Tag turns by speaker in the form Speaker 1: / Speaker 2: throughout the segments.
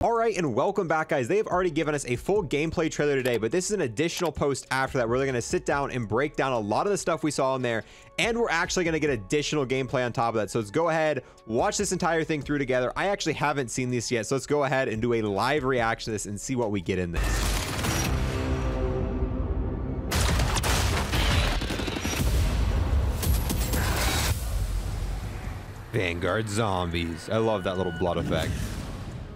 Speaker 1: All right, and welcome back, guys. They've already given us a full gameplay trailer today, but this is an additional post after that. We're really going to sit down and break down a lot of the stuff we saw in there, and we're actually going to get additional gameplay on top of that. So let's go ahead, watch this entire thing through together. I actually haven't seen this yet, so let's go ahead and do a live reaction to this and see what we get in this. Vanguard zombies. I love that little blood effect.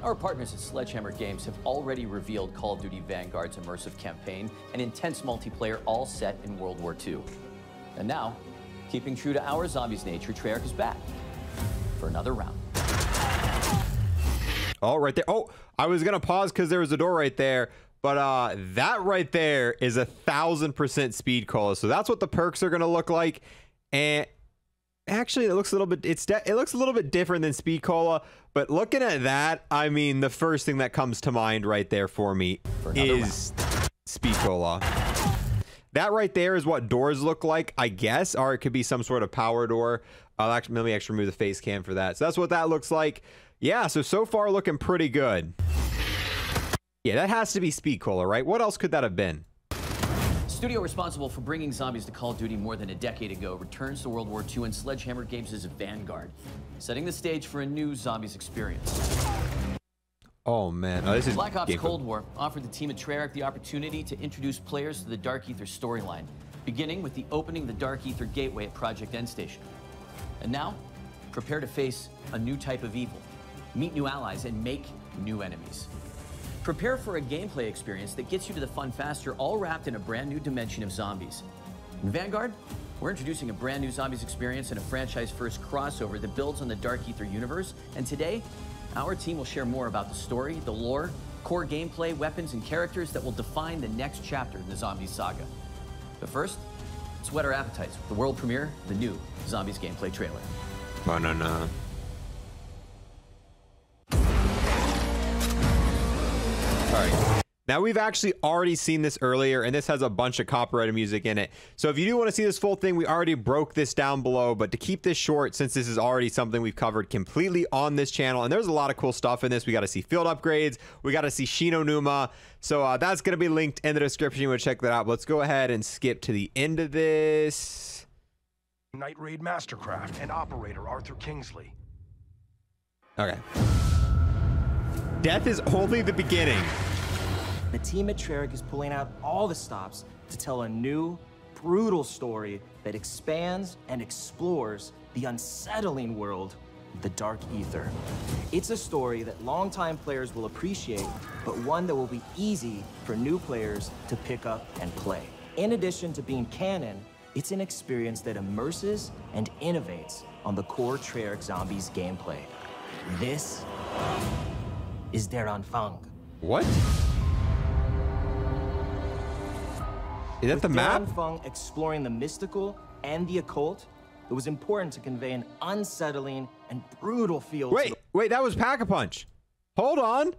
Speaker 2: Our partners at Sledgehammer Games have already revealed Call of Duty Vanguard's immersive campaign and intense multiplayer, all set in World War II. And now, keeping true to our zombies nature, Treyarch is back for another round.
Speaker 1: Oh, right there. Oh, I was going to pause because there was a door right there. But that right there is 1000% speed cola. So that's what the perks are going to look like. And actually, it looks a little bit, it looks a little bit different than speed cola, but looking at that, I mean, the first thing that comes to mind right there for me is speed cola. That right there is what doors look like, I guess, or it could be some sort of power door. I'll actually, let me actually remove the face cam for that. So that's what that looks like. Yeah, so far looking pretty good. Yeah, that has to be speed cola, right? What else could that have been?
Speaker 2: Studio responsible for bringing zombies to Call of Duty more than a decade ago returns to World War II and Sledgehammer Games' Vanguard, setting the stage for a new zombies experience.
Speaker 1: Oh man, oh, this is
Speaker 2: Black Ops Cold War offered the team at Treyarch the opportunity to introduce players to the Dark Aether storyline, beginning with the opening of the Dark Aether gateway at Project Endstation. And now, prepare to face a new type of evil, meet new allies, and make new enemies. Prepare for a gameplay experience that gets you to the fun faster, all wrapped in a brand new dimension of zombies. In Vanguard, we're introducing a brand new zombies experience and a franchise-first crossover that builds on the Dark Aether universe. And today, our team will share more about the story, the lore, core gameplay, weapons, and characters that will define the next chapter in the Zombies saga. But first, let's whet our appetites with the world premiere of the new Zombies gameplay trailer.
Speaker 1: Banana. All right. Now, we've actually already seen this earlier, and this has a bunch of copyrighted music in it. So if you do want to see this full thing, we already broke this down below. But to keep this short, since this is already something we've covered completely on this channel, and there's a lot of cool stuff in this. We got to see field upgrades. We got to see Shino Numa. So that's going to be linked in the description. You want to check that out. But let's go ahead and skip to the end of this.
Speaker 3: Night Raid Mastercraft and operator Arthur Kingsley.
Speaker 1: Okay. Death is only the beginning.
Speaker 4: The team at Treyarch is pulling out all the stops to tell a new, brutal story that expands and explores the unsettling world of the Dark Aether. It's a story that longtime players will appreciate, but one that will be easy for new players to pick up and play. In addition to being canon, it's an experience that immerses and innovates on the core Treyarch Zombies gameplay. This is Der Anfang.
Speaker 1: What? Is that the map?
Speaker 4: Der Anfang exploring the mystical and the occult, it was important to convey an unsettling and brutal feel.
Speaker 1: Wait, that was Pack-a-Punch. Hold on.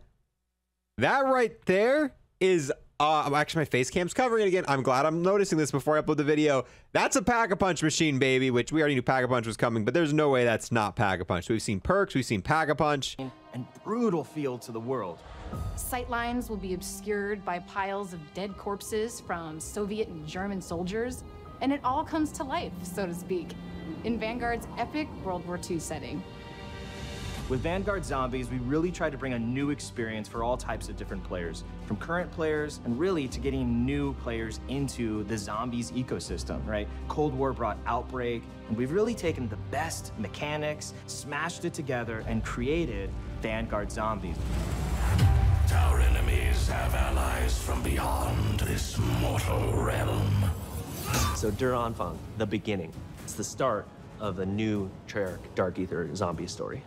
Speaker 1: That right there is, actually my face cam's covering it again. I'm glad I'm noticing this before I upload the video. That's a Pack-a-Punch machine, baby, which we already knew Pack-a-Punch was coming, but there's no way that's not Pack-a-Punch. So we've seen perks, we've seen Pack-a-Punch.
Speaker 4: And brutal feel to the world.
Speaker 5: Sightlines will be obscured by piles of dead corpses from Soviet and German soldiers, and it all comes to life, so to speak, in Vanguard's epic World War II setting.
Speaker 4: With Vanguard Zombies, we really tried to bring a new experience for all types of different players, from current players and really to getting new players into the Zombies ecosystem, right? Cold War brought Outbreak, and we've really taken the best mechanics, smashed it together, and created Vanguard Zombies.
Speaker 6: Our enemies have allies from beyond this mortal realm.
Speaker 7: So Der Anfang, the beginning. It's the start of a new Treyarch Dark Aether zombie story.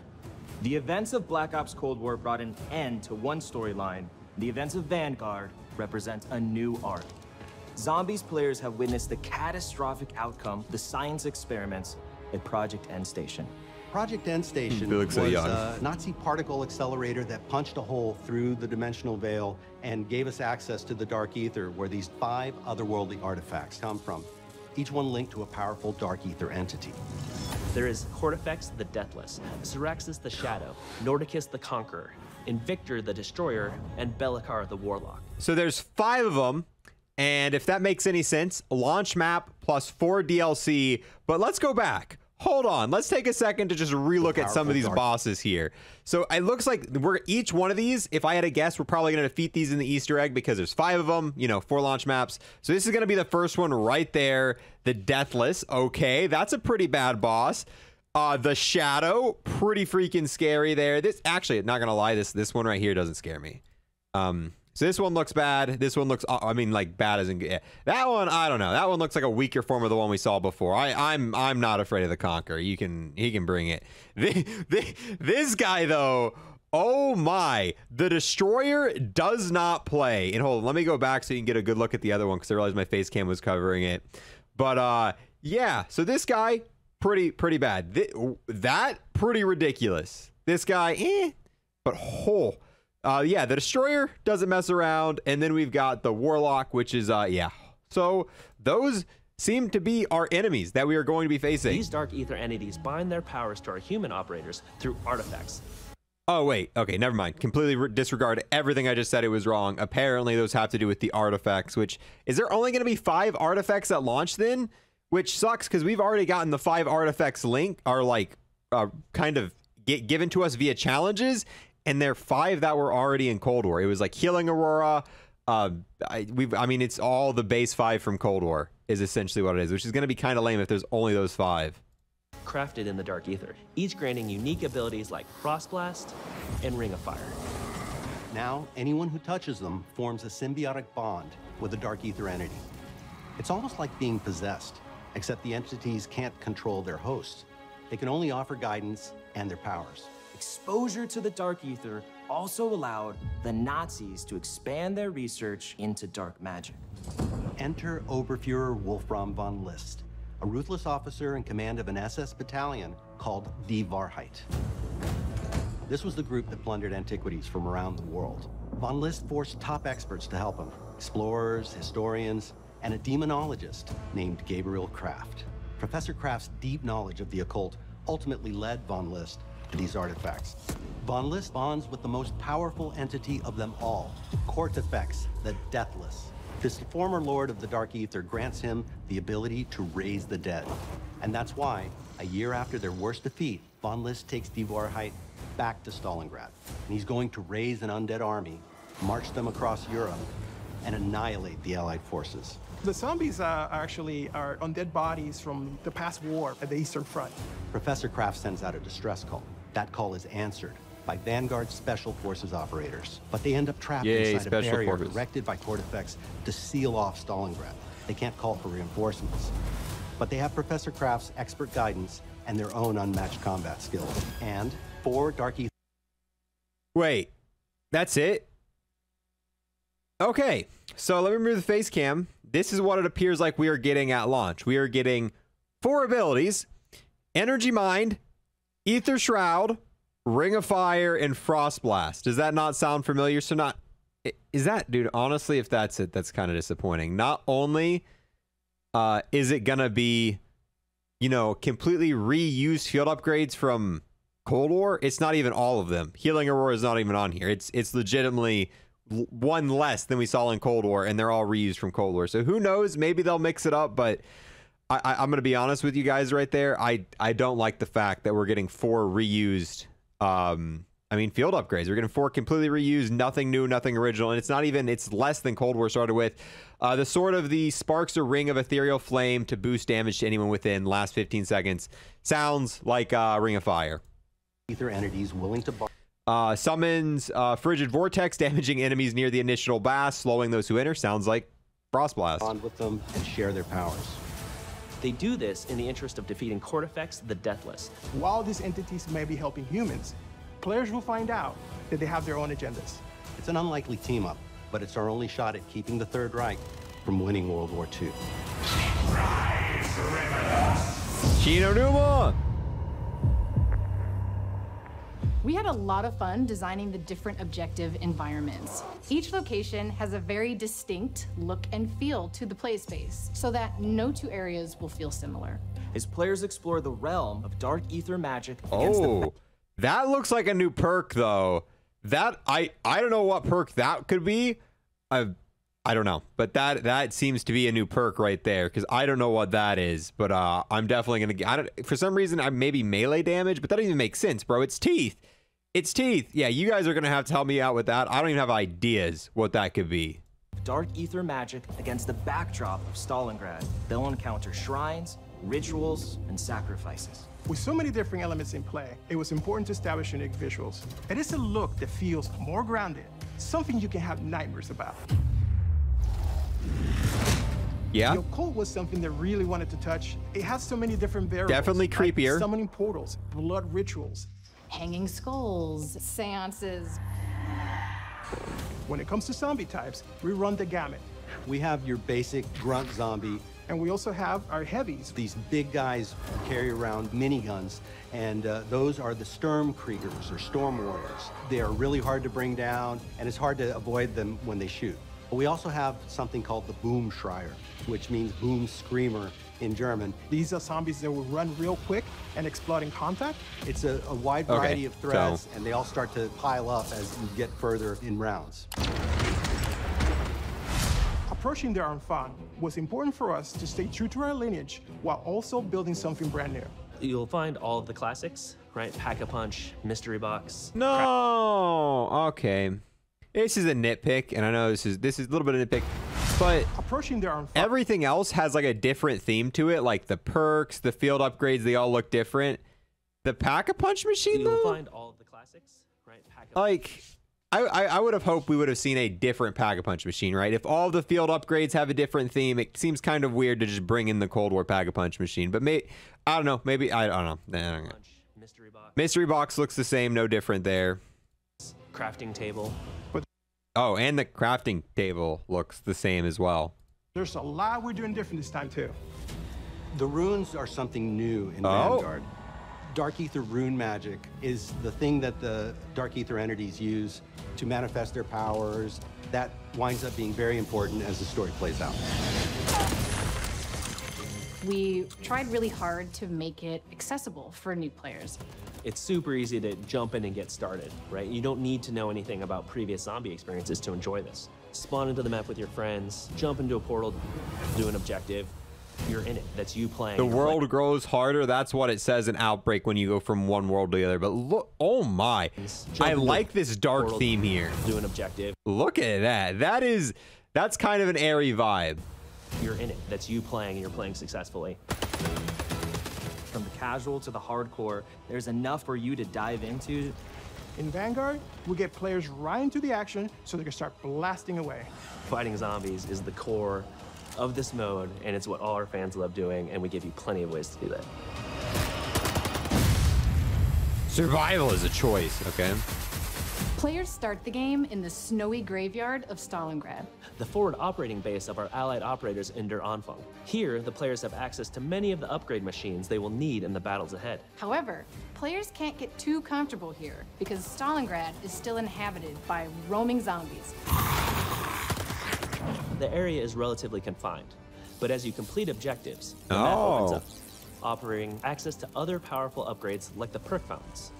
Speaker 4: The events of Black Ops Cold War brought an end to one storyline. The events of Vanguard represent a new arc. Zombies players have witnessed the catastrophic outcome of the science experiments at Project Endstation.
Speaker 8: Project Endstation was a Nazi particle accelerator that punched a hole through the dimensional veil and gave us access to the Dark Aether, where these 5 otherworldly artifacts come from, each one linked to a powerful Dark Aether entity.
Speaker 7: There is KORTIFEX the Deathless, Xeraxis the Shadow, Nordicus the Conqueror, INVIKTOR the Destroyer, and ELLEKAR the Warlock.
Speaker 1: So there's 5 of them. And if that makes any sense, launch map plus 4 DLC. But let's go back. Hold on. Let's take a second to just relook at some of these bosses here. So it looks like we're each one of these, if I had to guess, we're probably going to defeat these in the Easter egg because there's 5 of them, you know, 4 launch maps. So this is going to be the first one right there. The Deathless. Okay, that's a pretty bad boss. The Shadow, pretty freaking scary there. This actually, not going to lie, this one right here doesn't scare me. So this one looks bad. This one looks, I mean, like bad as in good. That one, I don't know. That one looks like a weaker form of the one we saw before. I'm not afraid of the Conqueror. He can bring it. This guy though, oh my, the Destroyer does not play. And hold on, let me go back so you can get a good look at the other one because I realized my face cam was covering it. But yeah, so this guy, pretty bad. That pretty ridiculous. This guy, but whole. Yeah, the Destroyer doesn't mess around, and then we've got the Warlock, which is, yeah. So those seem to be our enemies that we are going to be facing.
Speaker 7: These Dark Ether entities bind their powers to our human operators through artifacts.
Speaker 1: Oh, wait. Okay, never mind. Completely disregard everything I just said. It was wrong. Apparently, those have to do with the artifacts, which, is there only going to be 5 artifacts at launch then? Which sucks, because we've already gotten the 5 artifacts link, are like, kind of given to us via challenges. And there are 5 that were already in Cold War. It was like Healing Aurora. I mean, it's all the base 5 from Cold War is essentially what it is, which is going to be kind of lame if there's only those 5.
Speaker 7: Crafted in the Dark Ether, each granting unique abilities like Frost Blast and Ring of Fire.
Speaker 8: Now, anyone who touches them forms a symbiotic bond with a Dark Ether entity. It's almost like being possessed, except the entities can't control their hosts. They can only offer guidance and their powers.
Speaker 4: Exposure to the Dark Ether also allowed the Nazis to expand their research into dark magic.
Speaker 8: Enter Oberfuhrer Wolfram von List, a ruthless officer in command of an SS battalion called Die Wahrheit. This was the group that plundered antiquities from around the world. Von List forced top experts to help him, explorers, historians, and a demonologist named Gabriel Kraft. Professor Kraft's deep knowledge of the occult ultimately led von List to these artifacts. Von List bonds with the most powerful entity of them all, KORTIFEX, the Deathless. This former lord of the Dark Ether grants him the ability to raise the dead. And that's why, a year after their worst defeat, von List takes Die Wahrheit back to Stalingrad. And he's going to raise an undead army, march them across Europe, and annihilate the Allied forces.
Speaker 9: The zombies actually are undead bodies from the past war at the Eastern Front.
Speaker 8: Professor Kraft sends out a distress call. That call is answered by Vanguard Special Forces operators. But they end up trapped inside a barrier erected by KORTIFEX to seal off Stalingrad. They can't call for reinforcements. But they have Professor Kraft's expert guidance and their own unmatched combat skills. And 4 Dark Ether...
Speaker 1: Wait, that's it? Okay, so let me remove the face cam. This is what it appears like we are getting at launch. We are getting 4 abilities: Energy Mind, Ether Shroud, Ring of Fire, and Frost Blast. Does that not sound familiar? So not... Is that... Dude, honestly, if that's it, that's kind of disappointing. Not only is it going to be, you know, completely reused field upgrades from Cold War, it's not even all of them. Healing Aurora is not even on here. It's legitimately... one less than we saw in Cold War, and they're all reused from Cold War. So who knows? Maybe they'll mix it up, but I'm going to be honest with you guys right there. I don't like the fact that we're getting 4 reused, I mean, field upgrades. We're getting 4 completely reused, nothing new, nothing original, and it's not even, it's less than Cold War started with. The Sword of the Sparks a Ring of Ethereal Flame to boost damage to anyone within last 15 seconds. Sounds like Ring of Fire.
Speaker 8: Ether entities willing to...
Speaker 1: Summons Frigid Vortex, damaging enemies near the initial blast, slowing those who enter. Sounds like Frost Blast.
Speaker 8: Bond with them and share their powers.
Speaker 7: They do this in the interest of defeating KORTIFEX, the Deathless.
Speaker 9: While these entities may be helping humans, players will find out that they have their own agendas.
Speaker 8: It's an unlikely team-up, but it's our only shot at keeping the Third Reich from winning World War II.
Speaker 1: Chino Numa!
Speaker 5: We had a lot of fun designing the different objective environments. Each location has a very distinct look and feel to the play space, so that no 2 areas will feel similar.
Speaker 4: As players explore the realm of Dark Ether magic against
Speaker 1: that looks like a new perk, though. That I don't know what perk that could be. I don't know, but that seems to be a new perk right there, because I don't know what that is. But I'm definitely gonna get. For some reason, I'm maybe melee damage, but that doesn't even make sense, bro. It's teeth. It's teeth. Yeah, you guys are gonna have to help me out with that. I don't even have ideas what that could be.
Speaker 4: Dark Ether magic against the backdrop of Stalingrad. They'll encounter shrines, rituals, and sacrifices.
Speaker 9: With so many different elements in play, it was important to establish unique visuals. It is a look that feels more grounded, something you can have nightmares about.
Speaker 1: Yeah.
Speaker 9: The occult was something that really wanted to touch. It has so many different variables.
Speaker 1: Definitely creepier.
Speaker 9: Like summoning portals, blood rituals,
Speaker 5: hanging skulls, seances.
Speaker 9: When it comes to zombie types, we run the gamut.
Speaker 8: We have your basic grunt zombie.
Speaker 9: And we also have our heavies.
Speaker 8: These big guys carry around miniguns, and those are the Sturmkriegers, or Storm Warriors. They are really hard to bring down, and it's hard to avoid them when they shoot. We also have something called the Boomschreier, which means boom screamer in German.
Speaker 9: These are zombies that will run real quick and explode in contact.
Speaker 8: It's a wide variety of threats, and they all start to pile up as you get further in rounds.
Speaker 9: Approaching their enfant was important for us to stay true to our lineage while also building something brand new.
Speaker 7: You'll find all of the classics, right? Pack-a-Punch, Mystery Box.
Speaker 1: No, okay. This is a nitpick, and I know this is a little bit of a nitpick, but
Speaker 9: approaching their enfant,
Speaker 1: everything else has like a different theme to it, like the perks, the field upgrades, they all look different. The Pack-a-Punch machine, though?
Speaker 7: You'll find all of the classics, right?
Speaker 1: Like, I would have hoped we would have seen a different Pack-a-Punch machine, right? If all the field upgrades have a different theme, it seems kind of weird to just bring in the Cold War Pack-a-Punch machine. But I don't know. Maybe, I don't know.
Speaker 7: Mystery Box.
Speaker 1: Mystery Box looks the same, no different there.
Speaker 7: Crafting table.
Speaker 1: Oh, and the crafting table looks the same as well.
Speaker 9: There's a lot we're doing different this time, too.
Speaker 8: The runes are something new in Vanguard. Dark Ether rune magic is the thing that the Dark Ether entities use to manifest their powers. That winds up being very important as the story plays out.
Speaker 5: We tried really hard to make it accessible for new players.
Speaker 7: It's super easy to jump in and get started, right? You don't need to know anything about previous zombie experiences to enjoy this. Spawn into the map with your friends, jump into a portal, do an objective. You're in it. That's you playing.
Speaker 1: The world grows harder. That's what it says in Outbreak when you go from one world to the other. But look, oh my. I like this dark theme here.
Speaker 7: Do an objective.
Speaker 1: Look at that. That's kind of an airy vibe.
Speaker 7: You're in it. That's you playing, and you're playing successfully.
Speaker 4: From the casual to the hardcore, there's enough for you to dive into.
Speaker 9: In Vanguard, we get players right into the action so they can start blasting away.
Speaker 7: Fighting zombies is the core of this mode, and it's what all our fans love doing, and we give you plenty of ways to do that.
Speaker 1: Survival is a choice, okay?
Speaker 5: Players start the game in the snowy graveyard of Stalingrad.
Speaker 7: The forward operating base of our allied operators in Der Anfang. Here, the players have access to many of the upgrade machines they will need in the battles ahead.
Speaker 5: However, players can't get too comfortable here because Stalingrad is still inhabited by roaming zombies.
Speaker 7: The area is relatively confined, but as you complete objectives, the map opens up, offering access to other powerful upgrades like the perk fountains.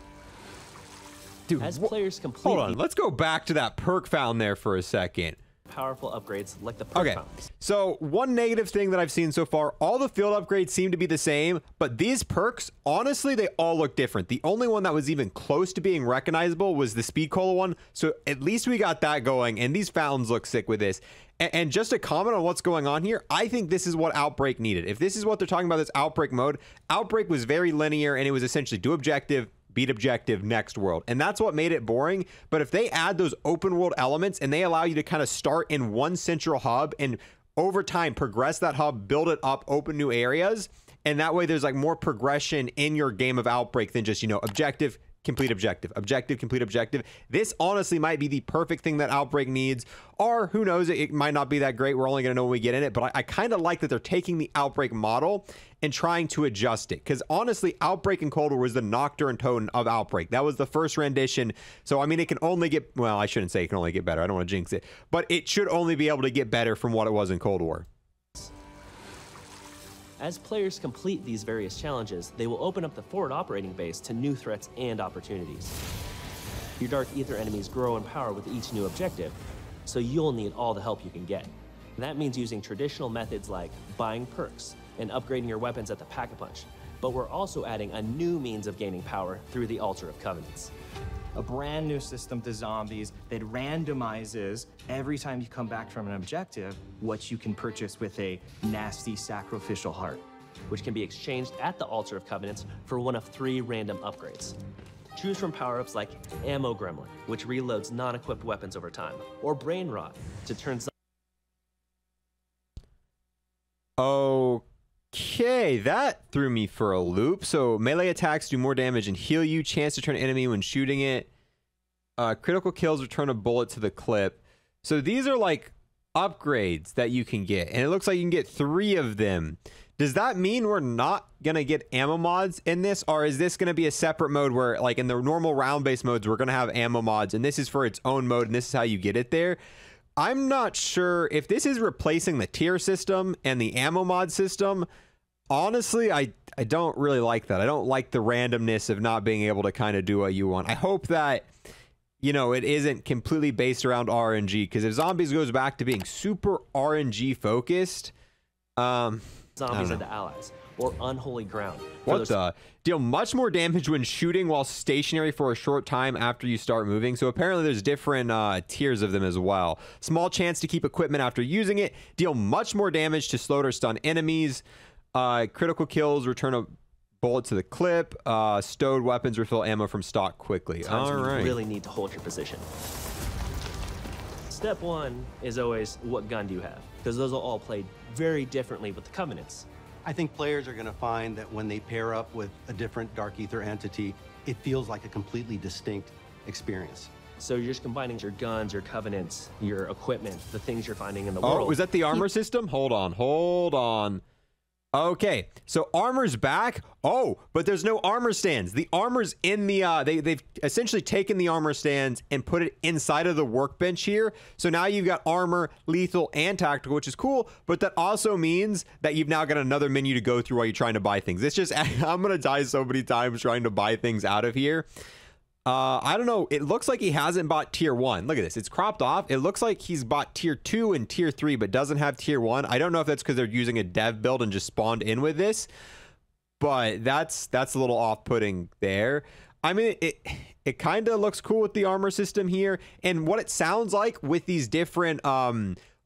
Speaker 1: Dude,
Speaker 7: as players complete...
Speaker 1: Hold on, let's go back to that perk fountain there for a second.
Speaker 7: Powerful upgrades like the perk fountains.
Speaker 1: So one negative thing that I've seen so far, all the field upgrades seem to be the same, but these perks, honestly, they all look different. The only one that was even close to being recognizable was the Speed Cola one, so at least we got that going, and these fountains look sick with this. And just a comment on what's going on here, I think this is what Outbreak needed. If this is what they're talking about, this Outbreak mode, Outbreak was very linear, and it was essentially do objective, beat objective, next world. And that's what made it boring. But if they add those open world elements and they allow you to kind of start in one central hub and over time progress that hub, build it up, open new areas, and that way there's like more progression in your game of Outbreak than just, you know, objective, complete objective, objective, complete objective. This honestly might be the perfect thing that Outbreak needs, or who knows, it might not be that great. We're only going to know when we get in it, but I kind of like that they're taking the Outbreak model and trying to adjust it, because honestly, Outbreak in Cold War was the Nocturne Totem of Outbreak. That was the first rendition, so I mean, it can only get, well, I shouldn't say it can only get better. I don't want to jinx it, but it should only be able to get better from what it was in Cold War.
Speaker 7: As players complete these various challenges, they will open up the forward operating base to new threats and opportunities. Your Dark Ether enemies grow in power with each new objective, so you'll need all the help you can get. And that means using traditional methods like buying perks and upgrading your weapons at the Pack-a-Punch. But we're also adding a new means of gaining power through the Altar of Covenants.
Speaker 4: A brand new system to zombies that randomizes every time you come back from an objective what you can purchase with a nasty sacrificial heart,
Speaker 7: which can be exchanged at the Altar of Covenants for one of 3 random upgrades. Choose from power-ups like Ammo Gremlin, which reloads non-equipped weapons over time, or Brain Rot to turn
Speaker 1: Okay, that threw me for a loop. So melee attacks do more damage and heal you. Chance to turn enemy when shooting it. Critical kills return a bullet to the clip. So these are like upgrades that you can get. And it looks like you can get 3 of them. Does that mean we're not going to get ammo mods in this? Or is this going to be a separate mode where, like in the normal round-based modes, we're going to have ammo mods. And this is for its own mode. And this is how you get it there. I'm not sure if this is replacing the tier system and the ammo mod system. Honestly, I don't really like that. I don't like the randomness of not being able to kind of do what you want. I hope that, you know, it isn't completely based around RNG, because if Zombies goes back to being super RNG focused,
Speaker 7: zombies into allies, or Unholy Ground.
Speaker 1: What the? Deal much more damage when shooting while stationary for a short time after you start moving. So apparently there's different tiers of them as well. Small chance to keep equipment after using it. Deal much more damage to slowed or stun enemies. Critical kills return a bullet to the clip. Stowed weapons refill ammo from stock quickly.
Speaker 7: All right. You really need to hold your position. Step 1 is always, what gun do you have? Because those will all play very differently with the Covenants.
Speaker 8: I think players are going to find that when they pair up with a different Dark Ether entity, it feels like a completely distinct experience.
Speaker 7: So you're just combining your guns, your Covenants, your equipment, the things you're finding in the world.
Speaker 1: Oh, was that the armor system? Hold on. Okay, so armor's back. Oh, but there's no armor stands. The armor's in the, they've essentially taken the armor stands and put it inside of the workbench here. So now you've got armor, lethal, and tactical, which is cool. But that also means that you've now got another menu to go through while you're trying to buy things. It's just, I'm going to die so many times trying to buy things out of here. I don't know. It looks like he hasn't bought tier 1. Look at this. It's cropped off. It looks like he's bought tier 2 and tier 3, but doesn't have tier 1. I don't know if that's because they're using a dev build and just spawned in with this, but that's a little off-putting there. I mean, it kind of looks cool with the armor system here, and what it sounds like with these different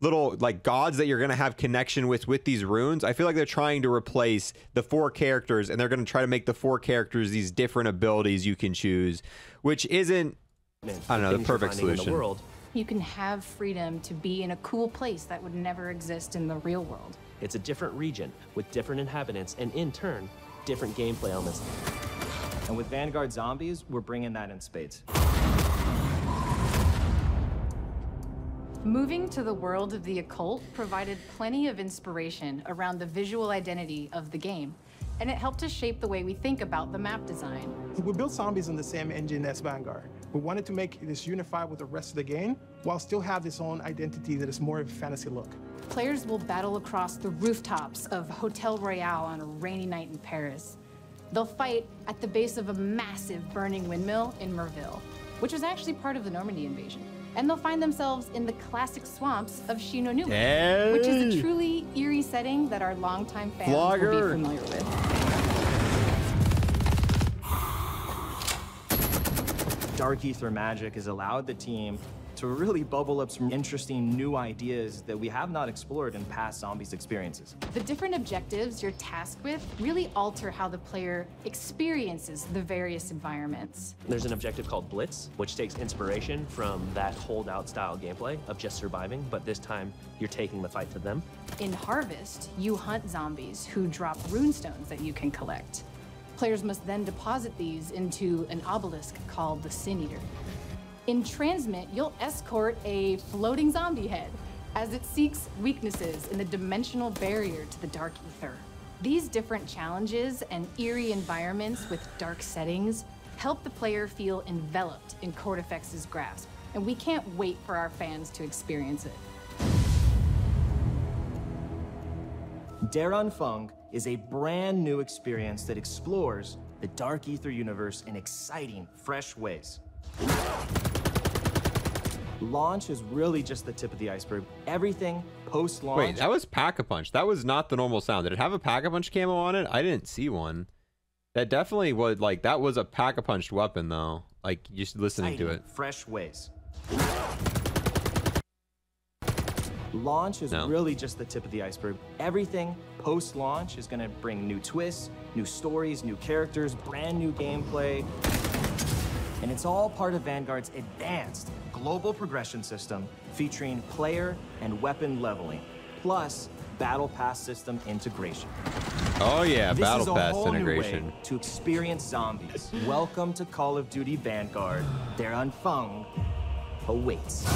Speaker 1: little like gods that you're going to have connection with these runes. I feel like they're trying to replace the 4 characters, and they're going to try to make the 4 characters these different abilities you can choose, which isn't, I don't know, the perfect solution.
Speaker 5: You can have freedom to be in a cool place that would never exist in the real world.
Speaker 7: It's a different region with different inhabitants, and in turn, different gameplay elements.
Speaker 4: And with Vanguard Zombies, we're bringing that in spades.
Speaker 5: Moving to the world of the occult provided plenty of inspiration around the visual identity of the game, and it helped us shape the way we think about the map design.
Speaker 9: We built Zombies on the same engine as Vanguard. We wanted to make this unified with the rest of the game, while still have its own identity that is more of a fantasy look.
Speaker 5: Players will battle across the rooftops of Hotel Royale on a rainy night in Paris. They'll fight at the base of a massive burning windmill in Merville, which was actually part of the Normandy invasion. And they'll find themselves in the classic swamps of Shinonuma, which is a truly eerie setting that our longtime fans will be familiar with.
Speaker 4: Dark Ether magic has allowed the team to really bubble up some interesting new ideas that we have not explored in past Zombies experiences.
Speaker 5: The different objectives you're tasked with really alter how the player experiences the various environments.
Speaker 7: There's an objective called Blitz, which takes inspiration from that holdout style gameplay of just surviving, but this time you're taking the fight to them.
Speaker 5: In Harvest, you hunt zombies who drop runestones that you can collect. Players must then deposit these into an obelisk called the Sin Eater. In Transmit, you'll escort a floating zombie head as it seeks weaknesses in the dimensional barrier to the Dark Ether. These different challenges and eerie environments with dark settings help the player feel enveloped in KORTIFEX's grasp, and we can't wait for our fans to experience it.
Speaker 4: Daron Fung is a brand new experience that explores the Dark Ether universe in exciting, fresh ways. Launch is really just the tip of the iceberg. Everything post-launch.
Speaker 1: Wait, that was Pack-a-Punch. That was not the normal sound. Did it have a Pack-a-Punch camo on it? I didn't see one. That definitely was, like, that was a Pack-a-Punched weapon, though. Like, just listening to it.
Speaker 4: Fresh ways. Launch is really just the tip of the iceberg. Everything post-launch is going to bring new twists, new stories, new characters, brand new gameplay. And it's all part of Vanguard's advanced global progression system featuring player and weapon leveling, plus Battle Pass system integration.
Speaker 1: Oh yeah, Battle Pass
Speaker 4: This is a whole
Speaker 1: integration.
Speaker 4: new way to experience zombies. Welcome to Call of Duty Vanguard. Their unfung awaits.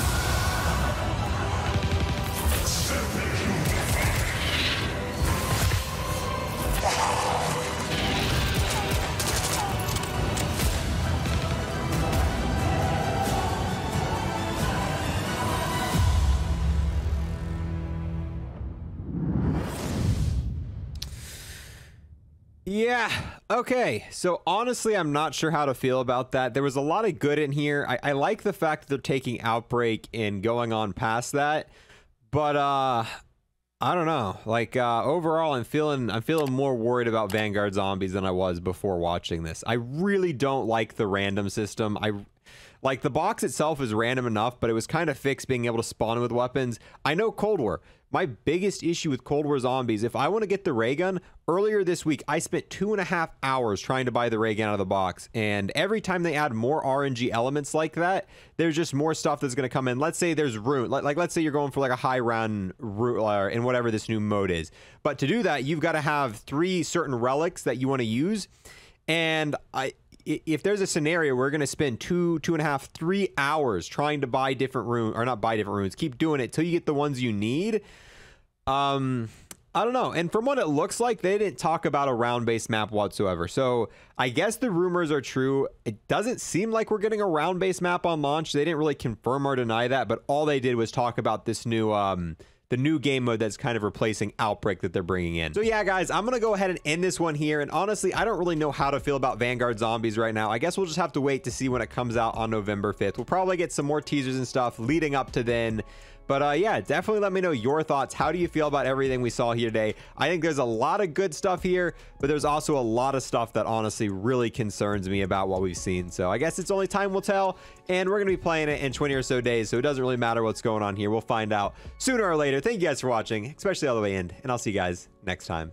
Speaker 1: Yeah, okay. So honestly, I'm not sure how to feel about that. There was a lot of good in here. I like the fact that they're taking Outbreak and going on past that. But I don't know. Like overall, I'm feeling more worried about Vanguard zombies than I was before watching this. I really don't like the random system. Like the box itself is random enough, but it was kind of fixed being able to spawn with weapons. I know Cold War. My biggest issue with Cold War zombies, if I want to get the ray gun, earlier this week, I spent 2.5 hours trying to buy the ray gun out of the box. And every time they add more RNG elements like that, there's just more stuff that's going to come in. Let's say there's rune. Like let's say you're going for like a high round rune in whatever this new mode is. But to do that, you've got to have 3 certain relics that you want to use. And if there's a scenario where we're going to spend 2.5, 3 hours trying to buy different runes, or not buy different runes, keep doing it till you get the ones you need. I don't know. And from what it looks like, they didn't talk about a round-based map whatsoever. So I guess the rumors are true. It doesn't seem like we're getting a round-based map on launch. They didn't really confirm or deny that, but all they did was talk about this new the new game mode that's kind of replacing Outbreak that they're bringing in. So yeah, guys, I'm going to go ahead and end this one here. And honestly, I don't really know how to feel about Vanguard zombies right now. I guess we'll just have to wait to see when it comes out on November 5th. We'll probably get some more teasers and stuff leading up to then. But yeah, definitely let me know your thoughts. How do you feel about everything we saw here today? I think there's a lot of good stuff here, but there's also a lot of stuff that honestly really concerns me about what we've seen. So I guess it's only time will tell, and we're going to be playing it in 20 or so days, so it doesn't really matter what's going on here. We'll find out sooner or later. Thank you guys for watching, especially all the way in, and I'll see you guys next time.